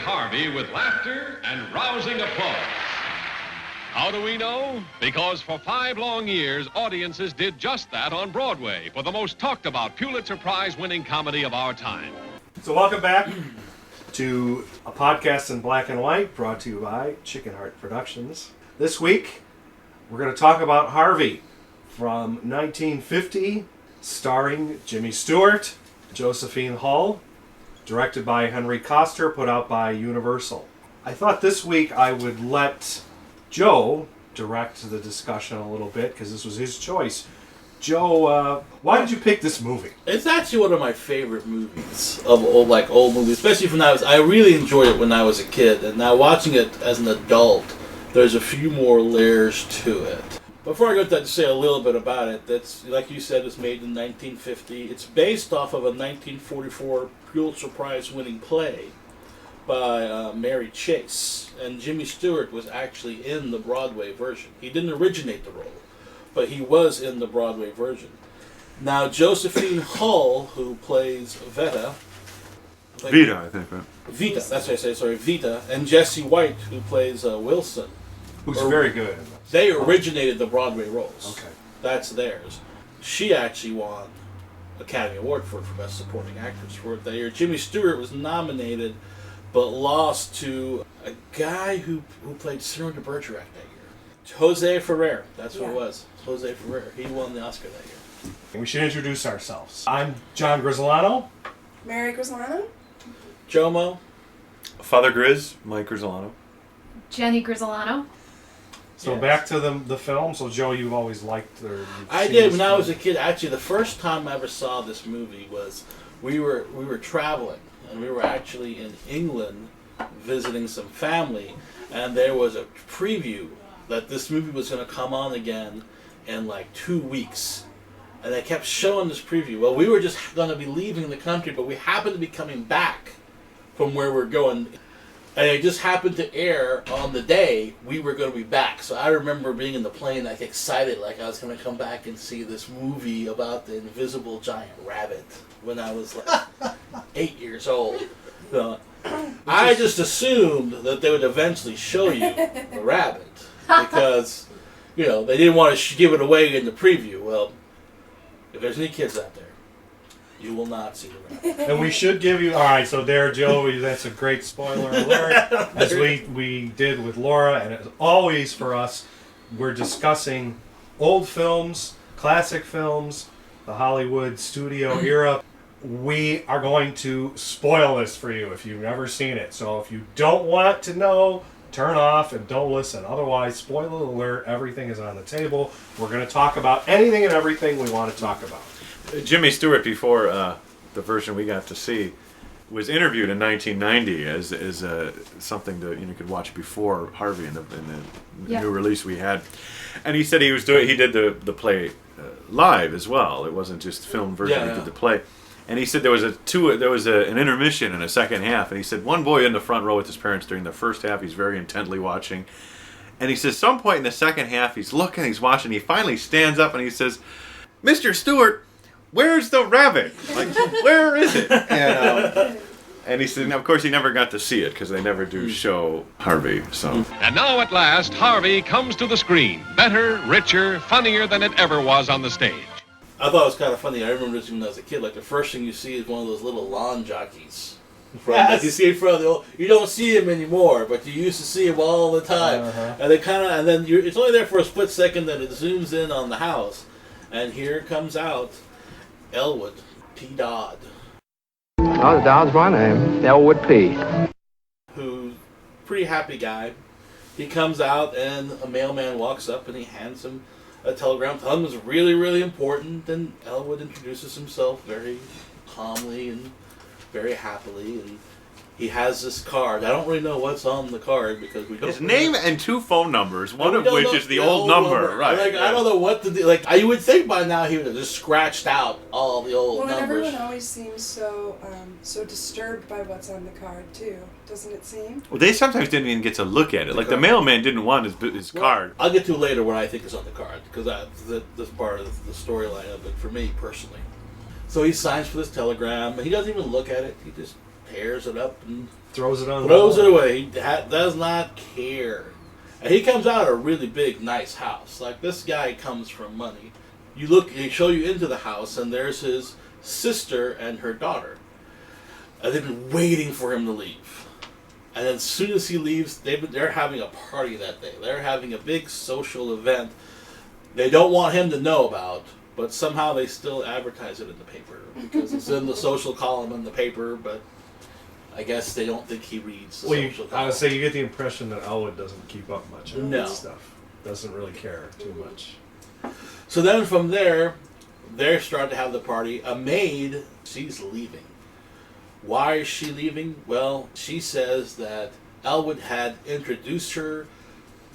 Harvey with laughter and rousing applause. How do we know? Because for 5 long years, audiences did just that on Broadway for the most talked about Pulitzer Prize-winning comedy of our time. So welcome back to a podcast in black and white brought to you by Chicken Heart Productions. This week, we're going to talk about Harvey from 1950, starring Jimmy Stewart, Josephine Hull, directed by Henry Koster, put out by Universal. I thought this week I would let Joe direct the discussion a little bit because this was his choice. Joe, why did you pick this movie? It's actually one of my favorite movies of old movies, especially when I really enjoyed it when I was a kid, and now watching it as an adult, there's a few more layers to it. Before I go to that, to say a little bit about it, that's like you said, it's made in 1950. It's based off of a 1944 Pulitzer Prize winning play by Mary Chase, and Jimmy Stewart was actually in the Broadway version. He didn't originate the role, but he was in the Broadway version. Now, Josephine Hull, who plays Vita, I think, right? Vita, that's what I say, sorry, Vita, and Jesse White, who plays Wilson. Who's very good. They originated the Broadway roles. Okay. That's theirs. She actually won Academy Award for Best Supporting Actress for it that year. Jimmy Stewart was nominated, but lost to a guy who played Cyril de Bergerac that year. Jose Ferrer, that's who it was. Jose Ferrer. He won the Oscar that year. We should introduce ourselves. I'm John Grisolano. Mary Grisolano. Jomo. Father Grizz, Mike Grisolano. Jenny Grisolano. So Yes. back to the film. So Joe, you've always liked I did when I was a kid. Actually, the first time I ever saw this movie was we were traveling, and we were actually in England visiting some family, and there was a preview that this movie was going to come on again in like 2 weeks. And they kept showing this preview. Well, we were just going to be leaving the country, but we happened to be coming back from where we're going. And it just happened to air on the day we were going to be back. So I remember being in the plane, like excited, like I was going to come back and see this movie about the invisible giant rabbit when I was like 8 years old. So I just assumed that they would eventually show you the rabbit because, they didn't want to give it away in the preview. Well, if there's any kids out there, you will not see the rabbit. And we should give you... All right, so there, Joe, that's a great spoiler alert, as we did with Laura. And as always for us, we're discussing old films, classic films, the Hollywood studio era. We are going to spoil this for you if you've never seen it. So if you don't want to know, turn off and don't listen. Otherwise, spoiler alert, everything is on the table. We're going to talk about anything and everything we want to talk about. Jimmy Stewart, before the version we got to see, was interviewed in 1990 as something that you could watch before Harvey in the new release we had, and he said he did the play live as well. It wasn't just film version. He did the play, and he said there was an intermission in the second half, and he said one boy in the front row with his parents during the first half he's very intently watching, and he says some point in the second half he's watching, he finally stands up and he says, "Mr. Stewart, where's the rabbit? Like, where is it?" And he said, of course, he never got to see it because they never do show Harvey. So. And now at last, Harvey comes to the screen. Better, richer, funnier than it ever was on the stage. I thought it was kind of funny. I remember this when I was a kid. Like the first thing you see is one of those little lawn jockeys. Like you see in front of you don't see him anymore, but you used to see him all the time. And they it's only there for a split second that it zooms in on the house, and here comes out Elwood P. Dodd. Oh, Dodd's my name, Elwood P. Who's a pretty happy guy. He comes out and a mailman walks up and he hands him a telegram. Telling him it's really, really important. And Elwood introduces himself very calmly and very happily. And he has this card. I don't really know what's on the card because we don't. His name and 2 phone numbers, one of which is the old number. Right. Like, I don't know what to do. Like, you would think by now he would have just scratched out all the old Well, and numbers. everyone always seems so disturbed by what's on the card, too. Doesn't it seem? Well, they sometimes didn't even get to look at it. Like the mailman didn't want his card. I'll get to later what I think is on the card because that's part of the storyline of it for me personally. So he signs for this telegram, and he doesn't even look at it. He just tears it up and throws it on. Throws it away. He does not care. And he comes out of a really big, nice house. Like, this guy comes from money. They show you into the house, and there's his sister and her daughter. And they've been waiting for him to leave. And then as soon as he leaves, they're having a party that day. They're having a big social event they don't want him to know about, but somehow they still advertise it in the paper because it's in the social column in the paper, but I guess they don't think he reads the social column. I would say you get the impression that Elwood doesn't keep up much on No. that stuff. Doesn't really care too much. So then from there, they're starting to have the party. A maid, she's leaving. Why is she leaving? Well, she says that Elwood had introduced her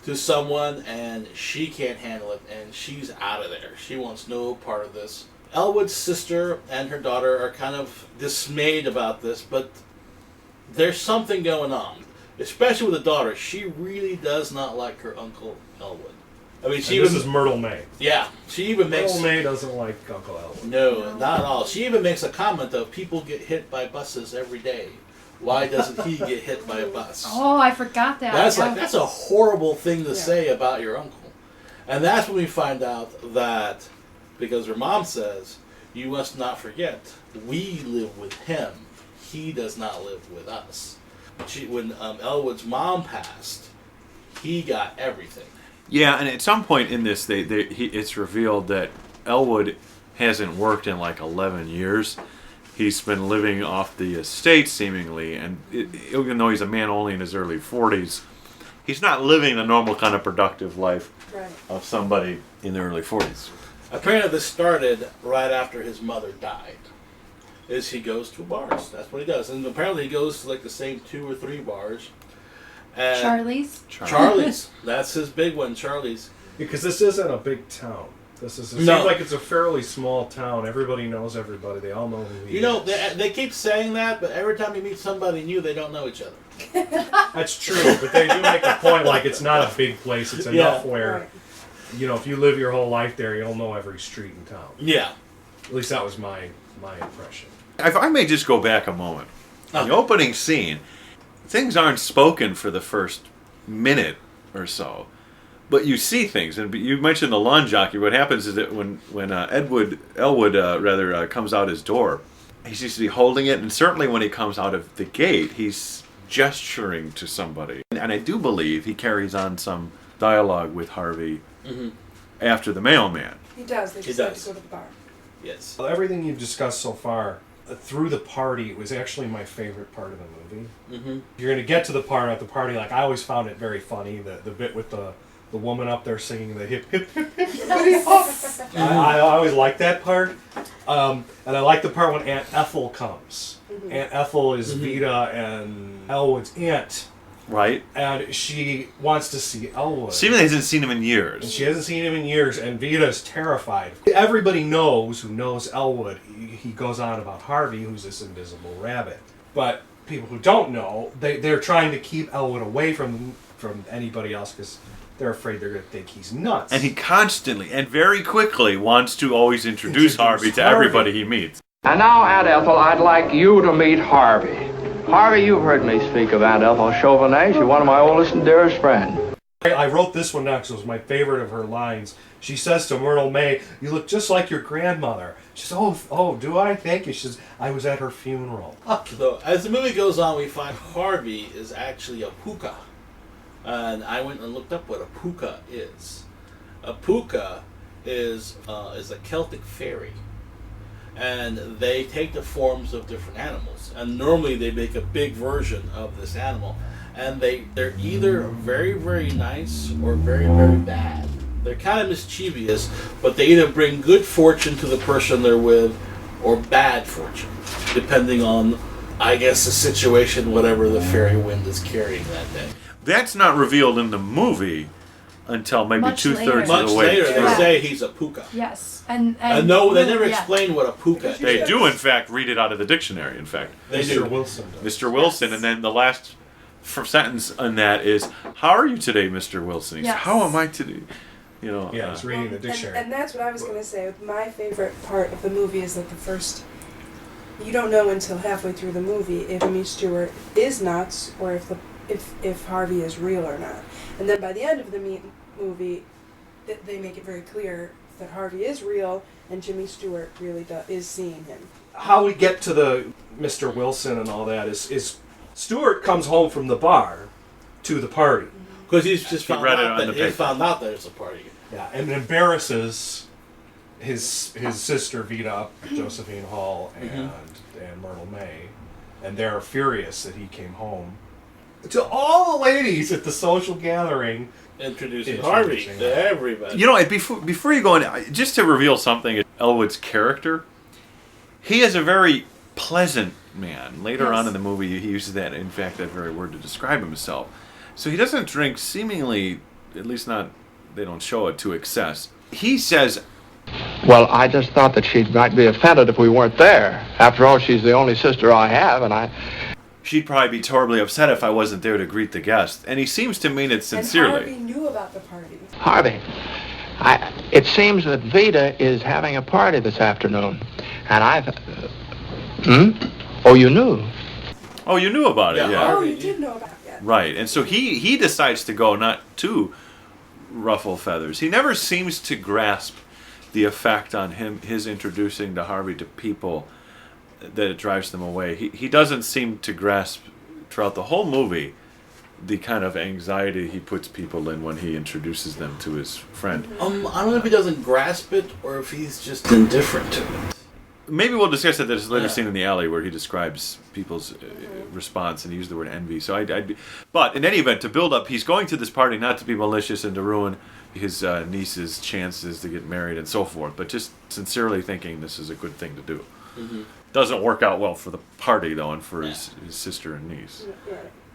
to someone and she can't handle it and she's out of there. She wants no part of this. Elwood's sister and her daughter are kind of dismayed about this, but there's something going on. Especially with the daughter. She really does not like her uncle Elwood. I mean, This is Myrtle May. Yeah, she even makes... Myrtle May doesn't like Uncle Elwood. No, not at all. She even makes a comment of people get hit by buses every day. Why doesn't he get hit by a bus? Oh, I forgot that. That's a horrible thing to say about your uncle. And that's when we find out that, because her mom says, you must not forget, we live with him. He does not live with us. When Elwood's mom passed, he got everything. Yeah, and at some point in this, it's revealed that Elwood hasn't worked in like 11 years. He's been living off the estate, seemingly, and even though he's a man only in his early 40s, he's not living the normal kind of productive life of somebody in the early 40s. Apparently this started right after his mother died. He goes to bars. That's what he does. And apparently he goes to like the same 2 or 3 bars. And Charlie's. That's his big one, Charlie's. Because this isn't a big town. It seems like it's a fairly small town. Everybody knows everybody. They all know who he is. They keep saying that, but every time you meet somebody new, they don't know each other. That's true, but they do make a point like it's not a big place. It's enough where, if you live your whole life there, you'll know every street in town. Yeah. At least that was my impression. If I may just go back a moment. The opening scene, things aren't spoken for the first minute or so. But you see things, and you mentioned the lawn jockey. What happens is that when Elwood comes out his door, he seems to be holding it, and certainly when he comes out of the gate, he's gesturing to somebody. And I do believe he carries on some dialogue with Harvey after the mailman. He does. They decide to go to the bar. Yes. Well, everything you've discussed so far, through the party, was actually my favorite part of the movie. Mm-hmm. You're going to get to the part at the party, like I always found it very funny, the bit with the woman up there singing the hip hip hip hip. I always like that part, and I like the part when Aunt Ethel comes. Mm-hmm. Aunt Ethel is Vita and Elwood's aunt, right? And she wants to see Elwood. She hasn't seen him in years. And she hasn't seen him in years, and Vita's terrified. Everybody knows who knows Elwood. He goes on about Harvey, who's this invisible rabbit. But people who don't know, they're trying to keep Elwood away from anybody else because they're afraid they're going to think he's nuts. And he constantly and very quickly wants to always introduce Harvey to everybody he meets. And now, Aunt Ethel, I'd like you to meet Harvey. Harvey, you've heard me speak of Aunt Ethel Chauvenet. She's one of my oldest and dearest friends. I wrote this one down because it was my favorite of her lines. She says to Myrtle May, "You look just like your grandmother." She says, oh, do I? Thank you. She says, "I was at her funeral." So, as the movie goes on, we find Harvey is actually a puka. And I went and looked up what a puka is. A puka is a Celtic fairy. And they take the forms of different animals. And normally they make a big version of this animal. And they're either very, very nice or very, very bad. They're kind of mischievous, but they either bring good fortune to the person they're with or bad fortune, depending on, I guess, the situation, whatever the fairy wind is carrying that day. That's not revealed in the movie until maybe Much 2/3 later. of Much the way. later, they say he's a puka. Yes. And No, they never explain what a puka is. They do, in fact, read it out of the dictionary, in fact. They do. Mr. Wilson does. Mr. Wilson, and then the last sentence on that is, "How are you today, Mr. Wilson?" He says, Yes. "How am I today?" Yeah, I was reading the dictionary. And that's what I was going to say. My favorite part of the movie is that the first you don't know until halfway through the movie if Jimmy Stewart is nuts or if Harvey is real or not. And then by the end of the movie, they make it very clear that Harvey is real and Jimmy Stewart really is seeing him. How we get to the Mr. Wilson and all that is Stewart comes home from the bar to the party. Because he's just He found read it out on the that he paper. found out there's a party. Yeah, and embarrasses his sister Vida, Josephine Hall, and Myrtle May, and they're furious that he came home. To all the ladies at the social gathering, Introducing Harvey to everybody. You know, and before you go in, just to reveal something, Elwood's character, he is a very pleasant man. Later on in the movie, he uses that, in fact, that very word to describe himself. So he doesn't drink seemingly, at least not, they don't show it, to excess. He says, Well, I just thought that she might be offended if we weren't there. After all, she's the only sister I have, and she'd probably be terribly upset if I wasn't there to greet the guest. And he seems to mean it sincerely. And Harvey knew about the party. Harvey, it seems that Vida is having a party this afternoon, and Oh, you knew? Oh, you knew about it, yeah. Oh, you did know about it. Right, and so he decides to go, not to ruffle feathers. He never seems to grasp the effect on his introducing to Harvey to people that it drives them away. He doesn't seem to grasp throughout the whole movie the kind of anxiety he puts people in when he introduces them to his friend. I don't know if he doesn't grasp it or if he's just indifferent to it. Maybe we'll discuss it. There's a later scene in the alley where he describes people's response, and he used the word envy. So but in any event, to build up, he's going to this party not to be malicious and to ruin his niece's chances to get married and so forth, but just sincerely thinking this is a good thing to do. Mm-hmm. Doesn't work out well for the party, though, and for his sister and niece.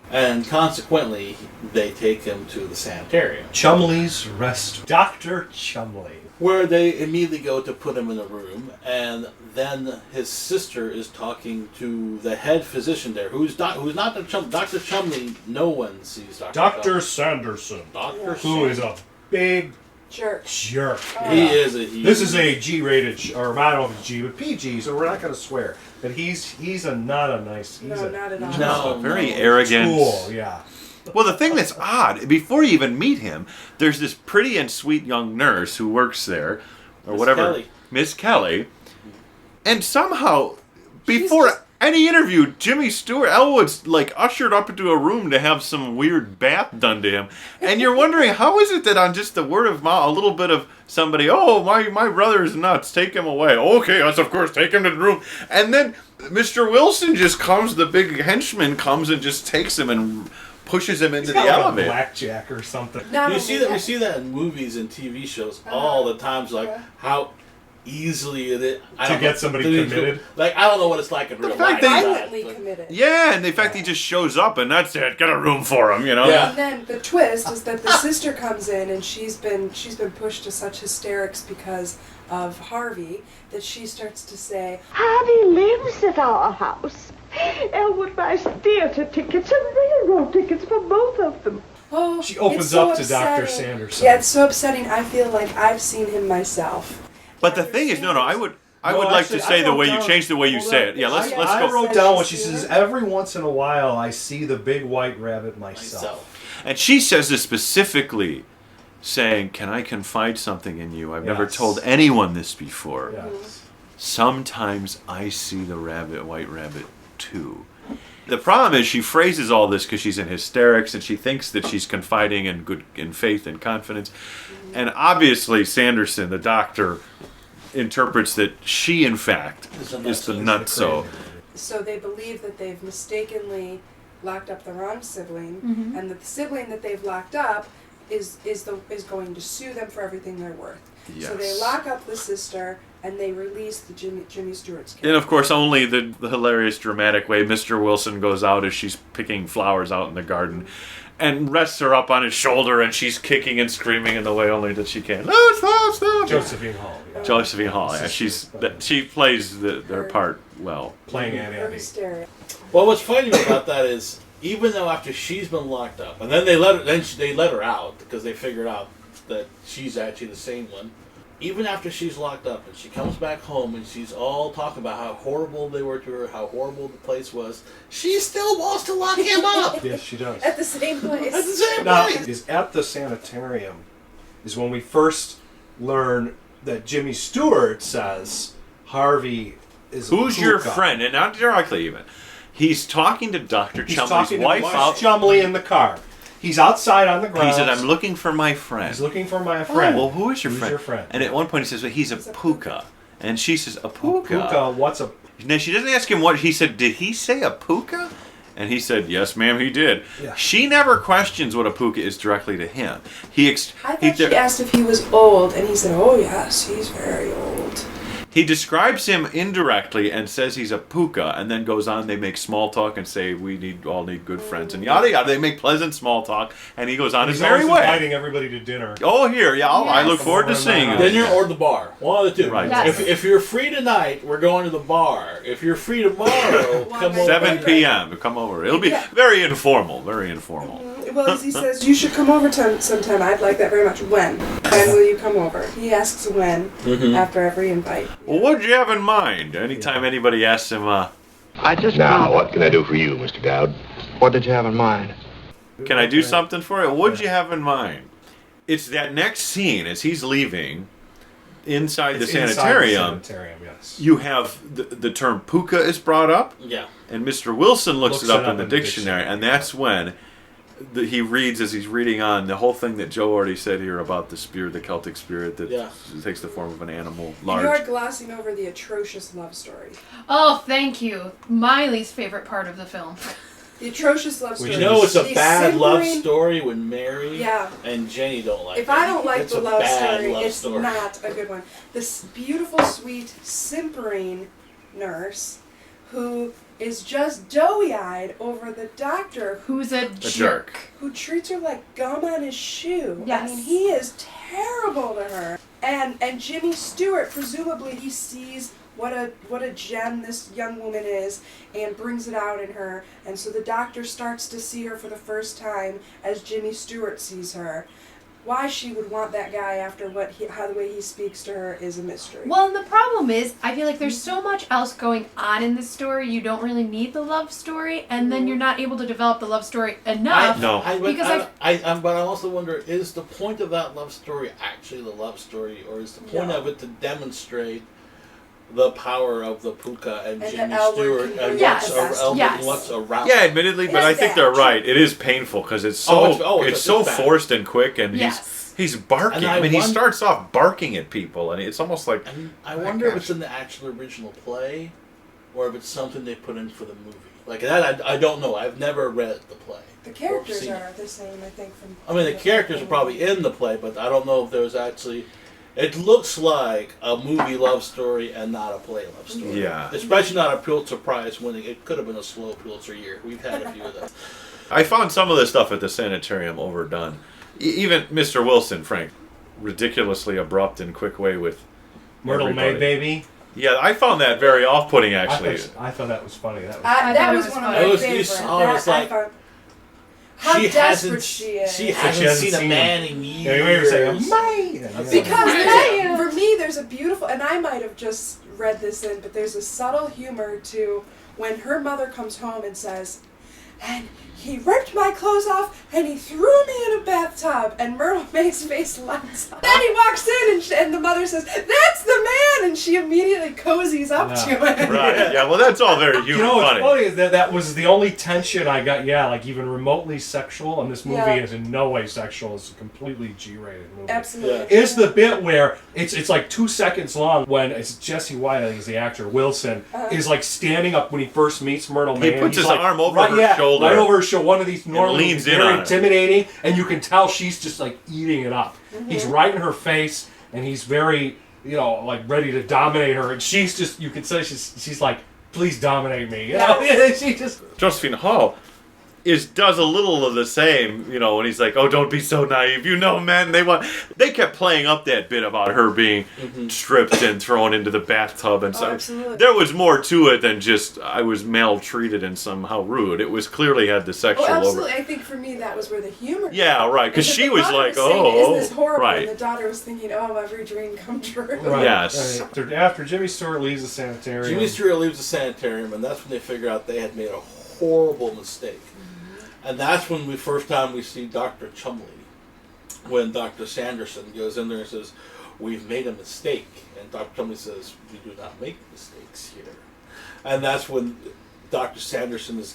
And consequently, they take him to the sanitarium. Chumley's Rest. Dr. Chumley. Where they immediately go to put him in a room, and then his sister is talking to the head physician there, who's not Dr. Chumley. No one sees Dr. Sanderson. Who is a big jerk. He is a. This is a G-rated, or I don't know if it's G, but PG. So we're not going to swear. But he's not a nice. Not at all. No, very arrogant. Cool, yeah. Well, the thing that's odd, before you even meet him, there's this pretty and sweet young nurse who works there, or whatever, Miss Kelly, and somehow, before any interview, Jimmy Stewart, Elwood's like ushered up into a room to have some weird bath done to him, and you're wondering how is it that on just the word of mouth, a little bit of somebody, oh my brother's nuts, take him away. Okay, yes, of course, take him to the room, and then Mr. Wilson just comes, the big henchman comes and just takes him and pushes him into the elevator. Blackjack or something. We see that in movies and TV shows all the times, like how easily it is to get somebody committed. Like, I don't know what it's like in real life. Violently committed. Yeah, and in fact, he just shows up, and that's it. Get a room for him, you know. Yeah. And then the twist is that the sister comes in, and she's been pushed to such hysterics because of Harvey that she starts to say, Harvey lives at our house. Elwood buys theater tickets and railroad tickets for both of them. "Oh." She opens it's so up to Dr. upsetting. Sanderson. Yeah, it's so upsetting. I feel like I've seen him myself. But the thing is, I would like to say the way you change the way you say it. Yeah, let's go. I wrote down what she says. Every once in a while, I see the big white rabbit myself. And she says this specifically, saying, "Can I confide something in you? I've never told anyone this before. Yes. Sometimes I see the white rabbit too." The problem is she phrases all this because she's in hysterics and she thinks that she's confiding in faith and confidence. And obviously Sanderson, the doctor, interprets that she, in fact, is the nutso. So they believe that they've mistakenly locked up the wrong sibling, and that the sibling that they've locked up is going to sue them for everything they're worth. Yes. So they lock up the sister, and they release the Jimmy Stewart's character. And of course, only the hilarious, dramatic way Mr. Wilson goes out as she's picking flowers out in the garden, and rests her up on his shoulder, and she's kicking and screaming in the way only that she can. No, stop! Josephine Hall. Yeah. Josephine Hall. Yeah, she plays her part well. Playing Aunt Abby. Well, what's funny about that is, even though after she's been locked up, and then they let her out because they figured out that she's actually the same one. even after she's locked up and she comes back home and she's all talking about how horrible they were to her, how horrible the place was, she still wants to lock him up. Yes, she does. At the same place. At the same Now, place. is at the sanitarium is when we first learn that Jimmy Stewart says Harvey is Who's a your puka. friend? And not directly even. He's talking to Dr. He's Chumley's talking wife to out. Chumley in the car. He's outside on the ground. He said, I'm looking for my friend. He's looking for my friend. Well, who is your Who's friend? your friend? And at one point he says, well, he's a puka. And she says, a puka? Puka, what's a... Now, she doesn't ask him what. He said, did he say a puka? And he said, yes, ma'am, he did. Yeah. She never questions what a puka is directly to him. I thought she asked if he was old, and he said, oh, yes, he's very old. He describes him indirectly and says he's a puka, and then goes on. They make small talk and say we all need good friends, and yada yada. They make pleasant small talk, and he goes on his He's merry always way. inviting everybody to dinner. Oh, here, yeah, I look Yes. forward to seeing you. Dinner or the bar. One of the two. Right. Yes. If you're free tonight, we're going to the bar. If you're free tomorrow, come over. 7 p.m. Come over. It'll be very informal. Very informal. Well, as he says, you should come over sometime. I'd like that very much. When? When will you come over? He asks when after every invite. Well, what'd you have in mind? Anytime anybody asks him, I just Now, what can I do for you, Mr. Dowd? What did you have in mind? can I do something for you? What'd you have in mind? It's that next scene as he's leaving inside the It's inside sanitarium. the sanitarium, yes. You have the term puka is brought up, Yeah. and Mr. Wilson looks it up in the dictionary, and that's when he reads, as he's reading on, the whole thing that Joe already said here about the spirit, the Celtic spirit that takes the form of an animal, large. You are glossing over the atrocious love story. Oh, thank you. My least favorite part of the film. The atrocious love story. You know it's a The bad love simpering- story when Mary Yeah. and Jenny don't like it. If I don't like It's the a love bad story, love it's story. not a good one. This beautiful, sweet, simpering nurse who is just doughy-eyed over the doctor Who's a jerk. who treats her like gum on his shoe. Yes. I mean, he is terrible to her. And Jimmy Stewart, presumably, he sees what a gem this young woman is and brings it out in her. And so the doctor starts to see her for the first time as Jimmy Stewart sees her. Why she would want that guy after how the way he speaks to her is a mystery. Well, and the problem is, I feel like there's so much else going on in the story, you don't really need the love story, and then you're not able to develop the love story enough. Because But I also wonder, is the point of that love story actually the love story, or is the point of it to demonstrate the power of the puka and And Jimmy the Elwood Stewart and Yes. Yes. what's around? Yeah, admittedly, but I think they're right. It is painful because it's so it's so bad. forced and quick, and Yes. he's barking. And I mean, he wonder- starts off barking at people, and it's almost like And I wonder if it's in the actual original play, or if it's something they put in for the movie. Like that, I don't know. I've never read the play. the characters seen are the same, I think. I mean, the characters are probably in the play, but I don't know if there's actually. It looks like a movie love story and not a play love story. Yeah. Especially not a Pulitzer Prize winning. It could have been a slow Pulitzer year. We've had a few of them. I found some of the stuff at the sanitarium overdone. Even Mr. Wilson, Frank, ridiculously abrupt and quick way with Myrtle everybody. May Baby. Yeah, I found that very off-putting, actually. I thought that was funny. That was I That thought it was was one of funny. my It was- favorites. you saw it, it's like- How She desperate hasn't- she is. She hasn't hasn't seen a seen man him. in years. Yeah, you may say, May! Because Right. for me, there's a beautiful, and I might have just read this in, but there's a subtle humor to when her mother comes home and says, and he ripped my clothes off and he threw me in a bathtub, and Myrtle May's face lights up. Then he walks in and the mother says, that's the man, and she immediately cozies up to him. Right, yeah, well, that's all very You know what's funny. funny is that was the only tension I got. Yeah, like even remotely sexual, and this movie Yeah. is in no way sexual. It's a completely G-rated movie. Absolutely. Is the bit where it's like 2 seconds long when it's Jesse White, I think is the actor, Wilson, is like standing up when he first meets Myrtle May. and puts he's his like, arm over right, her shoulder. Right over her shoulder. One of these normally leans in very on her. intimidating, and you can tell she's just like eating it up. He's right in her face, and he's very, like ready to dominate her, and she's just, you can say she's like, please dominate me. You know? She just. Josephine Hall, does a little of the same, you know, when he's like, "Oh, don't be so naive. You know, men, they kept playing up that bit about her being stripped and thrown into the bathtub and so absolutely. there was more to it than just I was maltreated and somehow rude. It was clearly had the sexual absolutely. over. I think for me that was where the humor. Yeah, right, because she was like, saying, "Oh, is this horrible?" right." And the daughter was thinking, "Oh, every dream come true." Right. Yes. Right. After Jimmy Stewart leaves the sanitarium. Jimmy Stewart leaves the sanitarium, and that's when they figure out they had made a horrible mistake. And that's when first time we see Dr. Chumley, when Dr. Sanderson goes in there and says, "We've made a mistake." And Dr. Chumley says, "We do not make mistakes here." And that's when Dr. Sanderson is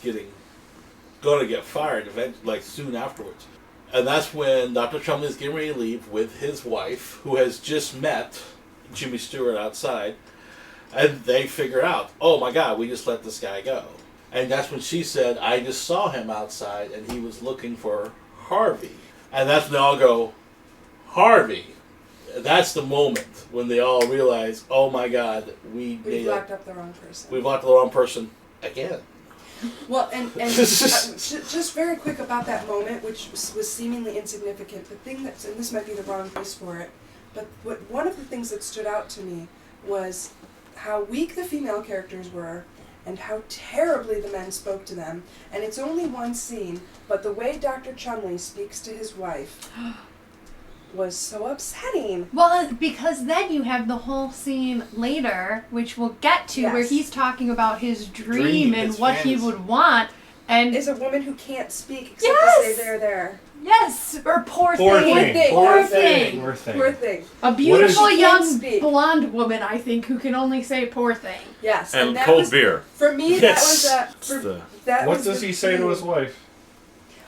going to get fired, like soon afterwards. And that's when Dr. Chumley is getting ready to leave with his wife, who has just met Jimmy Stewart outside. And they figure out, "Oh my God, we just let this guy go." And that's when she said, "I just saw him outside and he was looking for Harvey." And that's when they all go, "Harvey." That's the moment when they all realize, "Oh my God, We've locked up the wrong person. We've locked the wrong person again." Well, and just very quick about that moment, which was seemingly insignificant. The thing and this might be the wrong place for it, but one of the things that stood out to me was how weak the female characters were and how terribly the men spoke to them. And it's only one scene, but the way Dr. Chumley speaks to his wife was so upsetting. Well, because then you have the whole scene later, which we'll get to, where he's talking about his dream and what he would want. And is a woman who can't speak except to say they're there. Yes, or poor thing. Poor thing. A beautiful young blonde woman, I think, who can only say poor thing. Yes, and cold beer. For me, that was what does he say to his wife?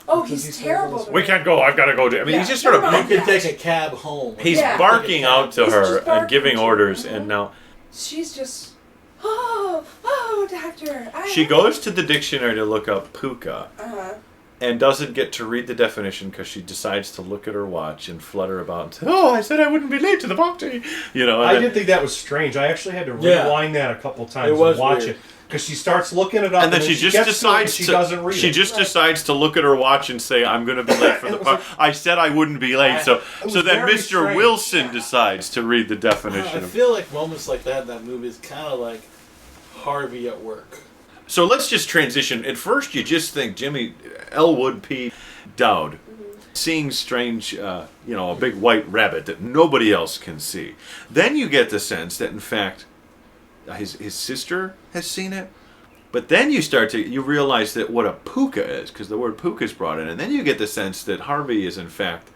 Oh, he's terrible. We can't go. I've got to go. I mean, he's just sort of. You can take a cab home. He's barking out to her and giving orders, and now she's just, oh, doctor. She goes to the dictionary to look up puka, and doesn't get to read the definition because she decides to look at her watch and flutter about and say, "Oh, I said I wouldn't be late to the party." You know, I did think that was strange. I actually had to rewind that a couple times and watch it. Because she starts looking it up, and then she just decides she doesn't read she just decides to look at her watch and say, "I'm going to be late for the party." I said I wouldn't be late, so then Mr. Strange. Wilson decides to read the definition. I feel like moments like that in that movie is kind of like Harvey at work. So let's just transition. At first, you just think Jimmy Elwood P. Dowd seeing strange, a big white rabbit that nobody else can see. Then you get the sense that in fact his sister has seen it, but then you realize that what a puka is, because the word puka is brought in, and then you get the sense that Harvey is in fact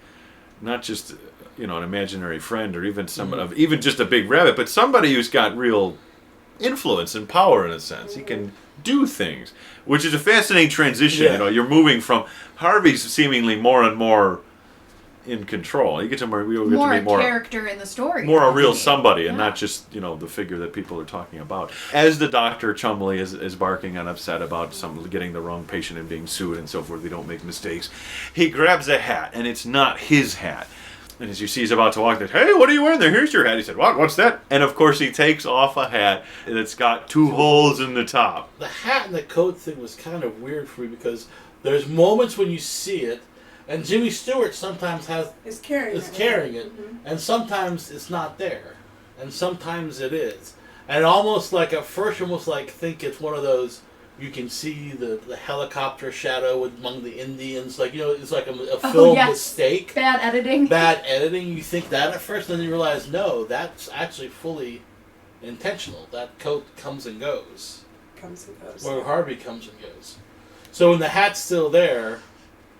not just an imaginary friend or even even just a big rabbit, but somebody who's got real influence and power in a sense. He can do things, which is a fascinating transition. Yeah. You're moving from Harvey's seemingly more and more in control. You get to more character in the story, more a real somebody, and not just the figure that people are talking about. As the Dr. Chumley is barking and upset about getting the wrong patient and being sued and so forth, we don't make mistakes. He grabs a hat, and it's not his hat. And as you see, he's about to walk there. "Hey, what are you wearing there? Here's your hat." He said, "What? What's that?" And of course, he takes off a hat that's got 2 holes in the top. The hat and the coat thing was kind of weird for me because there's moments when you see it. And Jimmy Stewart sometimes is carrying it, and sometimes it's not there, and sometimes it is, and almost like at first, almost like think it's one of those you can see the helicopter shadow among the Indians, like it's like a film mistake. Bad editing. You think that at first, then you realize no, that's actually fully intentional. That coat comes and goes. Where Harvey comes and goes. So when the hat's still there,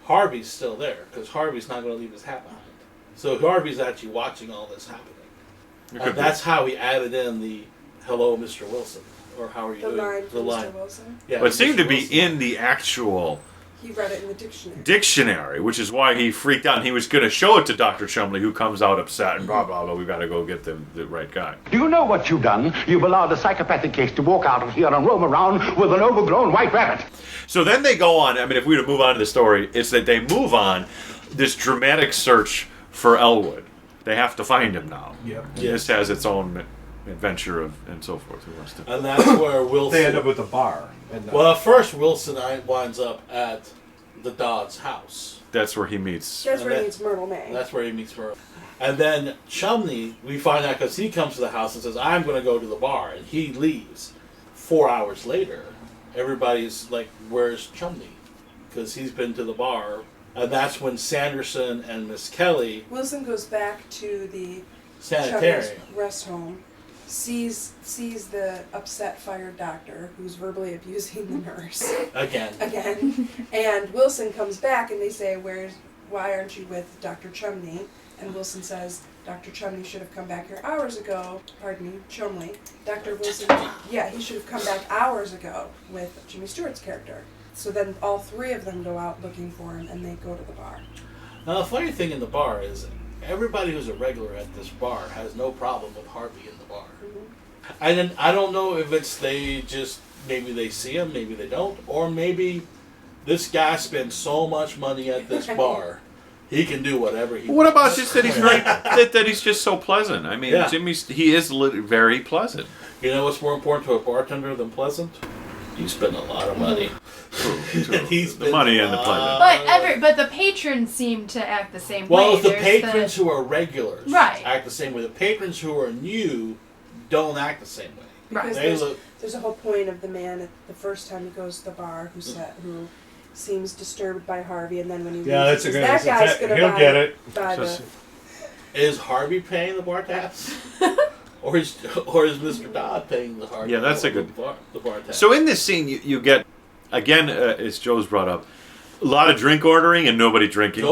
Harvey's still there, because Harvey's not going to leave his hat behind. So Harvey's actually watching all this happening. And that's how he added in the "Hello, Mr. Wilson," or "How are you doing?" The line. Mr. Wilson. Yeah, but it seemed to be in the actual... He read it in the dictionary, which is why he freaked out. And he was going to show it to Dr. Chumley, who comes out upset and blah, blah, blah. We've got to go get the right guy. Do you know what you've done? You've allowed a psychopathic case to walk out of here and roam around with an overgrown white rabbit. So then they go on. I mean, if we were to move on to the story, it's that they move on this dramatic search for Elwood. They have to find him now. Yep. This has its own adventure and so forth. And that's where Wilson... They end up with a bar. Well, at first Wilson winds up at the Dodd's house. That's where he meets. That's where he meets Myrtle May. That's where he meets Myrtle. And then Chumley, we find out because he comes to the house and says, I'm going to go to the bar. And he leaves. 4 hours later, everybody's like, where's Chumley? Because he's been to the bar. And that's when Sanderson and Miss Kelly... Wilson goes back to the sanitarium rest home, sees the upset fired doctor who's verbally abusing the nurse. Again. And Wilson comes back and they say, why aren't you with Dr. Chumley? And Wilson says, Dr. Chumley should have come back here hours ago. Pardon me, Chumley. Dr. Wilson, yeah, he should have come back hours ago with Jimmy Stewart's character. So then all three of them go out looking for him and they go to the bar. Now the funny thing in the bar is everybody who's a regular at this bar has no problem with Harvey in the bar. Mm-hmm. And I don't know if it's maybe they see him, maybe they don't, or maybe this guy spends so much money at this bar, he can do whatever he wants. What about just that he's that he's just so pleasant? I mean, yeah. He is very pleasant. You know what's more important to a bartender than pleasant? You spend a lot of money. The money and the pleasure. But the patrons seem to act the same way. Well, the patrons who are regulars act the same way. The patrons who are new don't act the same way. Because there's a whole point of the man the first time he goes to the bar who seems disturbed by Harvey, and then when he leaves, that guy's going to buy the... Is Harvey paying the bar tabs? Or is Mr. Dodd paying the Harvey? Yeah, that's a good... The bar tabs. So in this scene, you get, again, as Joe's brought up, a lot of drink ordering and nobody drinking.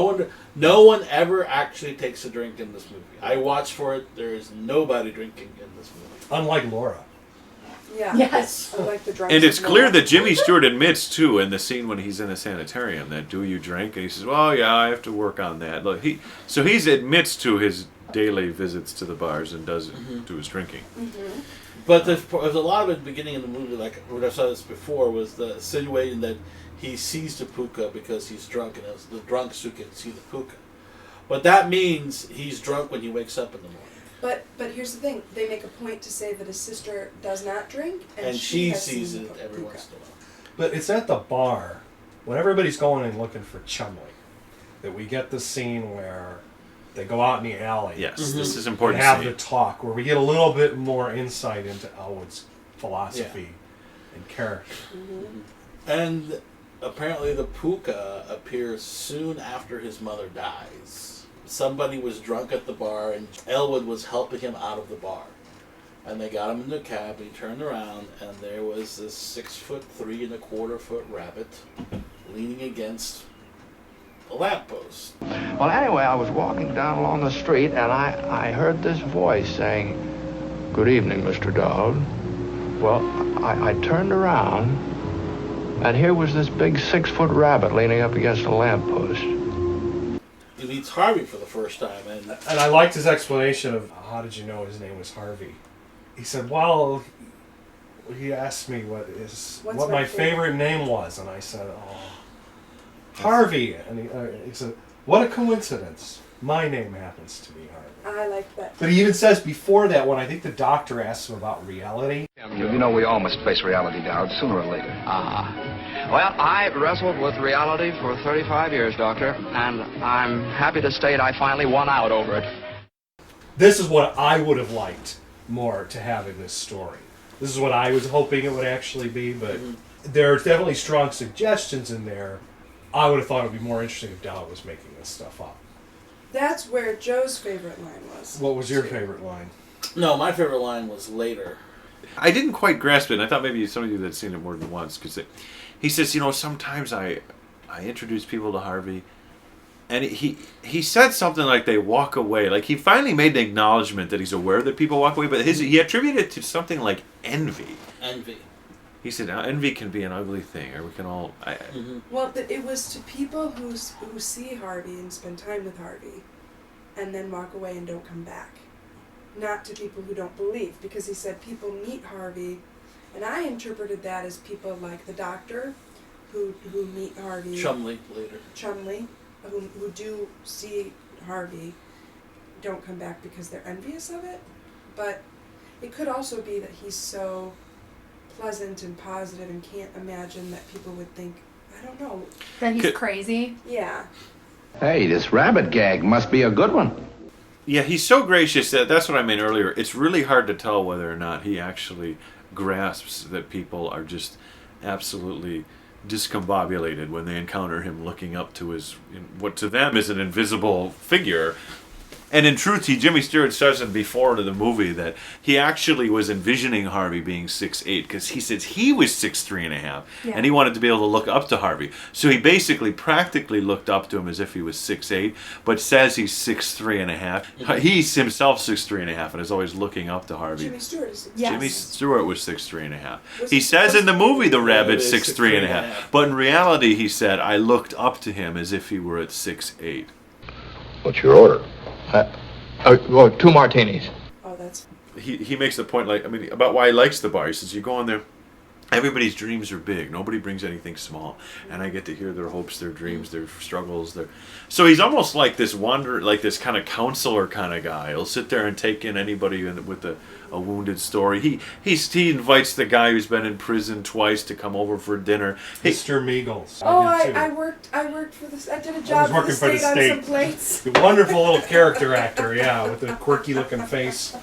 No one ever actually takes a drink in this movie. I watched for it. There is nobody drinking in this movie. Unlike Laura. Yeah. Yes. Unlike the drunks. And it's clear that Jimmy Stewart admits, too, in the scene when he's in the sanitarium, that, do you drink? And he says, well, yeah, I have to work on that. Look, he admits to his daily visits to the bars and does do his drinking. Mm-hmm. But there's a lot of it at the beginning of the movie, like when I saw this before, was the insinuating that he sees the puka because he's drunk, and it's the drunks who can see the puka. But that means he's drunk when he wakes up in the morning. But here's the thing: they make a point to say that his sister does not drink, and she sees it every once in a while. But it's at the bar when everybody's going and looking for Chumley that we get the scene where they go out in the alley. Yes, this is important. And have the talk where we get a little bit more insight into Elwood's philosophy and character. Mm-hmm. And apparently the puka appears soon after his mother dies. Somebody was drunk at the bar and Elwood was helping him out of the bar. And they got him in the cab, he turned around, and there was this 6'3" 1/4" rabbit leaning against a lamppost. Well, anyway, I was walking down along the street and I heard this voice saying, "Good evening, Mr. Dowd." Well, I turned around and here was this big 6-foot rabbit leaning up against a lamppost. He meets Harvey for the first time. And I liked his explanation of how did you know his name was Harvey. He said, well, he asked me what my favorite name was. And I said, Harvey. And he said, what a coincidence. My name happens to be Harvey. I like that. But he even says before that, when I think the doctor asks him about reality. You know we all must face reality, Dowd, sooner or later. Well, I wrestled with reality for 35 years, Doctor, and I'm happy to state I finally won out over it. This is what I would have liked more to have in this story. This is what I was hoping it would actually be, but there are definitely strong suggestions in there. I would have thought it would be more interesting if Dowd was making this stuff up. That's where Joe's favorite line was. What was your favorite line? No, my favorite line was later. I didn't quite grasp it, and I thought maybe some of you had seen it more than once, because he says, sometimes I introduce people to Harvey, and he said something like they walk away. Like, he finally made an acknowledgement that he's aware that people walk away, but he attributed it to something like envy. Envy. He said, envy can be an ugly thing, or we can all... Well, it was to people who see Harvey and spend time with Harvey, and then walk away and don't come back. Not to people who don't believe, because he said people meet Harvey, and I interpreted that as people like the doctor, who meet Harvey. Chumley later. Chumley, who do see Harvey, don't come back because they're envious of it. But it could also be that he's so pleasant and positive and can't imagine that people would think I don't know. That he's crazy. Yeah. Hey, this rabbit gag must be a good one. Yeah, he's so gracious that's what I meant earlier. It's really hard to tell whether or not he actually grasps that people are just absolutely discombobulated when they encounter him looking up to what to them is an invisible figure. And in truth, Jimmy Stewart says before to the movie that he actually was envisioning Harvey being 6'8", because he says he was 6'3.5", and he wanted to be able to look up to Harvey. So he basically practically looked up to him as if he was 6'8", but says he's 6'3.5". He's himself 6'3.5", and is always looking up to Harvey. Jimmy Stewart is 6'3". Yes. Jimmy Stewart was 6'3.5". He says in the movie the rabbit's 6'3.5", but in reality he said, I looked up to him as if he were at 6'8". What's your order? 2 martinis. Oh, that's... He makes the point, about why he likes the bar. He says, you go in there, everybody's dreams are big. Nobody brings anything small. And I get to hear their hopes, their dreams, their struggles. So he's almost like this this kind of counselor kind of guy. He'll sit there and take in anybody with a wounded story. He invites the guy who's been in prison twice to come over for dinner. Mr. Meagles. I worked for this. I did a job for the state on some plates. A wonderful little character actor, with a quirky looking face.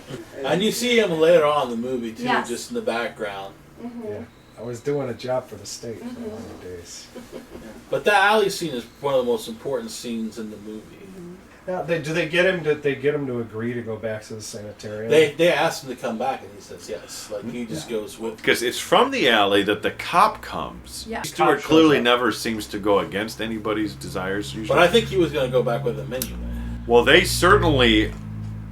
And you see him later on in the movie too, Yes. just in the background. Mm-hmm. Yeah. I was doing a job for the state for a lot of days. But that alley scene is one of the most important scenes in the movie. Now, do they get him to agree to go back to the sanitarium? They asked him to come back, and he says yes. He just goes with. Because it's from the alley that the cop comes. Yeah. Stewart clearly never seems to go against anybody's desires usually. But I think he was going to go back with him anyway. Well, they certainly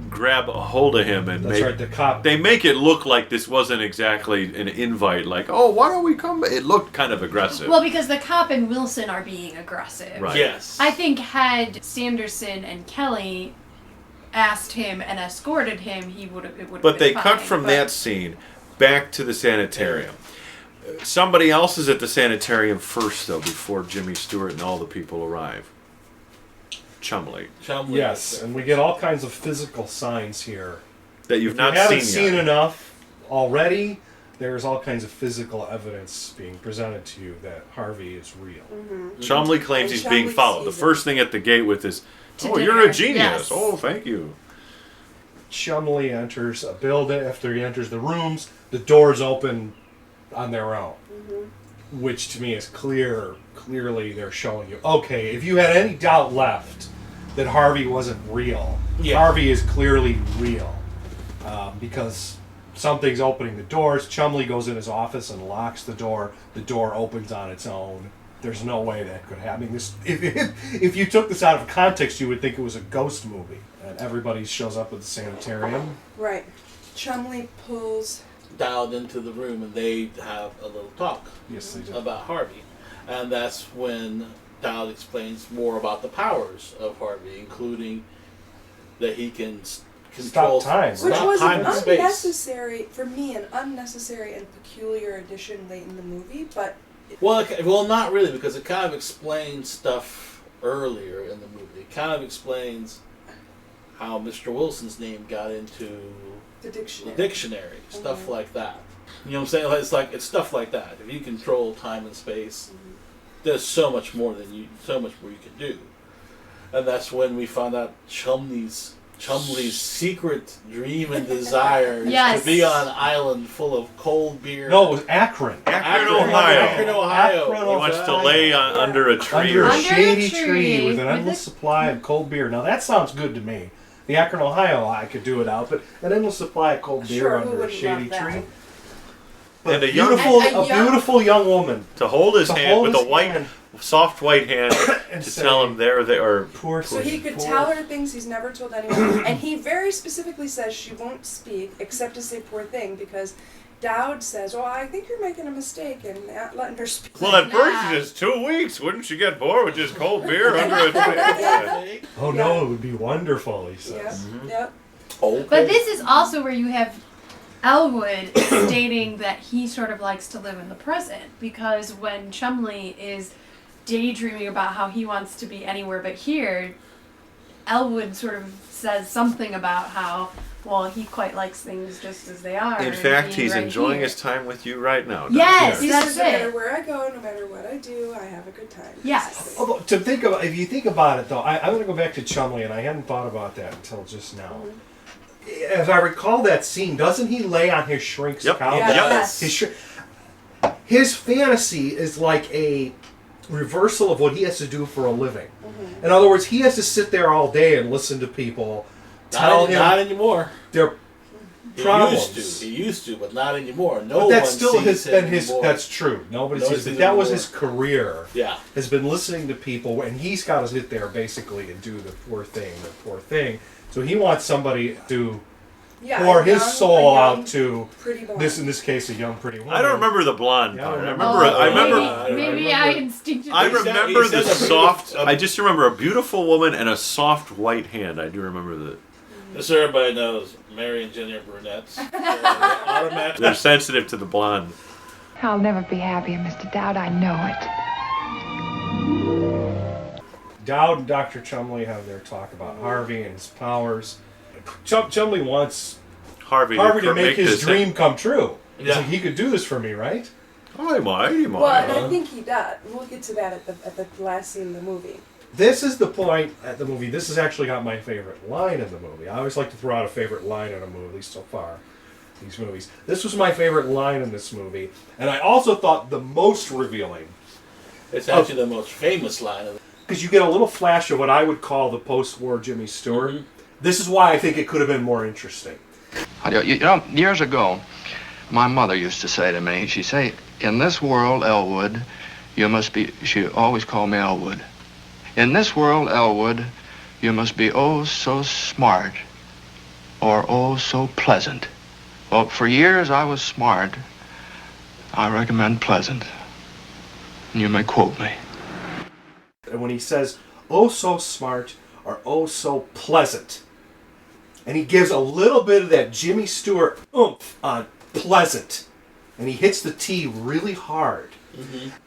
grab a hold of him and the cop. They make it look like this wasn't exactly an invite, like, oh, why don't we come? It looked kind of aggressive. Well, because the cop and Wilson are being aggressive. Right. Yes. I think had Sanderson and Kelly asked him and escorted him, it would have been But they fine, cut from that scene back to the sanitarium. Somebody else is at the sanitarium first, though, before Jimmy Stewart and all the people arrive. Chumley. Yes, and we get all kinds of physical signs here that you've not seen enough already. There's all kinds of physical evidence being presented to you that Harvey is real. Mm-hmm. Chumley claims he's being followed. The first thing at the gate with is, "Oh, you're a genius! Yes. Oh, thank you." Chumley enters a building. After he enters the rooms, the doors open on their own, which to me is clearly they're showing you, okay, if you had any doubt left that Harvey wasn't real, Harvey is clearly real, because something's opening the doors. Chumley goes in his office and locks the door. The door opens on its own. There's no way that could happen. If you took this out of context, you would think it was a ghost movie. And everybody shows up at the sanitarium. Right. Chumley pulls Dowd into the room, and they have a little talk about Harvey. And that's when Dowd explains more about the powers of Harvey, including that he can control time. Which was time and space. Unnecessary, for me, an unnecessary and peculiar addition late in the movie, but... Well, not really, because it kind of explains stuff earlier in the movie. It kind of explains how Mr. Wilson's name got into the dictionary, stuff like that. You know what I'm saying? It's stuff like that. If you control time and space, there's so much more you can do. And that's when we found out Chumley's secret dream and desire is to be on an island full of cold beer. No, it was Akron. Akron, Ohio. He wants to lay under a tree. Under a shady tree with an endless supply of cold beer. Now that sounds good to me. The Akron, Ohio, I could do it out, but an endless supply of cold beer under a shady tree. But and a beautiful young woman to hold his hand with a soft white hand and to tell him they are poor. So he could tell her things he's never told anyone, and he very specifically says she won't speak except to say "poor thing" because Dowd says, "Oh, I think you're making a mistake and not letting her speak." Well, at first it is 2 weeks. Wouldn't she get bored with just cold beer under a tree? Oh no, it would be wonderful. He says. Yep. Okay. But this is also where you have Elwood stating that he sort of likes to live in the present, because when Chumley is daydreaming about how he wants to be anywhere but here, Elwood sort of says something about how well, he quite likes things just as they are. In and fact, being he's right enjoying here. his time with you right now. Yes, He that's says, no matter it. where I go, no matter what I do, I have a good time. Yes. Although, if you think about it, though, I want to go back to Chumley, and I hadn't thought about that until just now. As I recall that scene, doesn't he lay on his shrink's Yep. couch? Yes. His fantasy is like a reversal of what he has to do for a living. In other words, he has to sit there all day and listen to people tell him Not anymore. their problems. He used to, but not anymore. No But that's one still sees has him been his. anymore. That's true. Nobody Nobody sees sees it. That him was anymore. his career. Yeah. Has been listening to people, and he's got to sit there basically and do the poor thing. So he wants somebody to pour a his young- soul a young, out to pretty blonde. this. In this case, a young pretty woman. I don't remember the blonde Yeah, part. I I remember- remember. I remember. Maybe I instinctively. I He said- remember he the said a soft. beautiful- I just remember a beautiful woman and a soft white hand. I do remember that. Just so everybody knows, Mary and Jenny are brunettes. Automatic. They're sensitive to the blonde. I'll never be happier, Mr. Dowd. I know it. Dowd and Dr. Chumley have their talk about Harvey and his powers. Chumley wants Harvey to make his this dream come true. He's Yeah. like, he could do this for me, right? Oh, he might. Well, and I think he does. We'll get to that at the last scene of the movie. This is the point at the movie. This has actually got my favorite line in the movie. I always like to throw out a favorite line in a movie, at least so far. These movies. This was my favorite line in this movie, and I also thought the most revealing. It's actually the most famous line of it. Because you get a little flash of what I would call the post-war Jimmy Stewart. This is why I think it could have been more interesting. You know, years ago, my mother used to say to me, she'd say, in this world, Elwood, you must be, she always called me Elwood. In this world, Elwood, you must be oh so smart or oh so pleasant. Well, for years I was smart. I recommend pleasant. You may quote me. And when he says, oh so smart or oh so pleasant, and he gives a little bit of that Jimmy Stewart oomph on pleasant, and he hits the T really hard.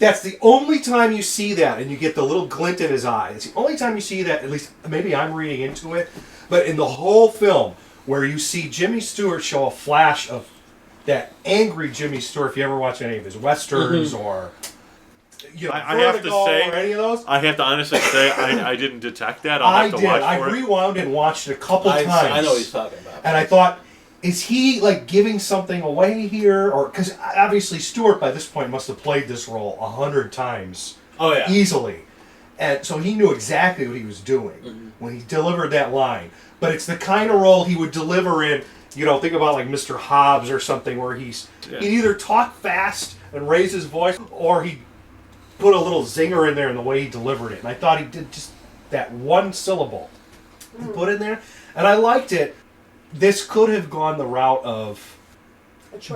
That's the only time you see that, and you get the little glint in his eye. It's the only time you see that, at least maybe I'm reading into it, but in the whole film, where you see Jimmy Stewart show a flash of that angry Jimmy Stewart, if you ever watch any of his westerns or I have to Vertigo say, or any of those. I have to honestly say, I didn't detect that. I'll have to did. watch I for it. rewound and watched it a couple times. I know what he's talking about. And I thought, is he like giving something away here, or because obviously Stewart by this point must have played this role 100 times, Oh, yeah. easily, and so he knew exactly what he was doing when he delivered that line. But it's the kind of role he would deliver in, think about like Mr. Hobbs or something, where he'd either talk fast and raise his voice, or he put a little zinger in there in the way he delivered it. And I thought he did just that one syllable he put in there, and I liked it. This could have gone the route of